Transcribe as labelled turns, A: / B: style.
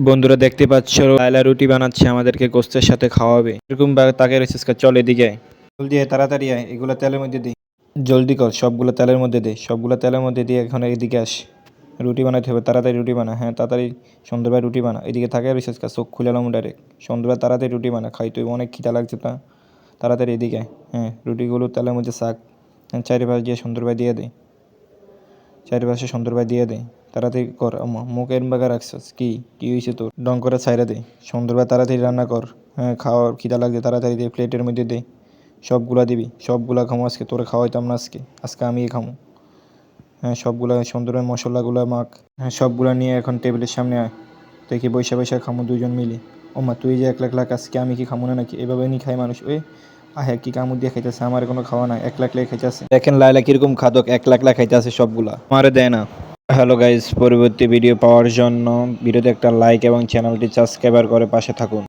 A: বন্ধুরা দেখতে পাচ্ছ লায়লা রুটি বানাচ্ছে আমাদেরকে গোস্তের সাথে খাওয়াবে এরকম তাকে রয়েছে চল এদিকে আয়। জলদি আয় তাড়াতাড়ি আয় এগুলো তেলের মধ্যে দিই জলদি কর সবগুলো তেলের মধ্যে দে সবগুলো তেলের মধ্যে দিয়ে এখন এদিকে আস রুটি বানাইতে হবে তাড়াতাড়ি রুটি বানা হ্যাঁ তাড়াতাড়ি সুন্দরভাবে রুটি বানা এদিকে থাকে রয়েছে চোখ খুলে এলাম ডাইরেক্ট সুন্দরভাবে তাড়াতাড়ি রুটি বানা খাই তুই অনেক খিদা লাগছে তা তাড়াতাড়ি এদিকে আয়। হ্যাঁ রুটিগুলো তেলের মধ্যে শাক চারিপাশ দিয়ে সুন্দরভাবে দিয়ে দে চারিপাশে সুন্দরভাবে দিয়ে দে তাড়াতাড়ি কর মুখ এরম বাগা রাখছিস কি হয়েছে তোর ডং করে ছাইরা দে সুন্দরভাবে তাড়াতাড়ি রান্না কর হ্যাঁ খাওয়ার খিদা লাগছে তাড়াতাড়ি দে প্লেটের মধ্যে দে সবগুলা দিবি সবগুলা খামো আজকে তোরে খাওয়াইতাম না আজকে আমি খামো হ্যাঁ সবগুলা সুন্দরভাবে মশলাগুলো মাখ হ্যাঁ সবগুলা নিয়ে এখন টেবিলের সামনে আয় দেখি বৈশা বৈশা খামো দুজন মিলে মা তুই যে একলা একলা আজকে আমি কি খামো না নাকি এভাবে নি খাই মানুষ ওই আহে কি কামড় দিয়ে খাইতেছে আমার কোনো খাওয়া নাই এক লাখ খাইতেছে দেখেন লাইলা কিরকম খাদক এক লাখ খাইতেছে সবগুলা আমারে দেয় না। হ্যালো গাইস পরবর্তী ভিডিও পাওয়ার জন্য ভিডিওতে একটা লাইক এবং চ্যানেলটি সাবস্ক্রাইব করে পাশে থাকুন।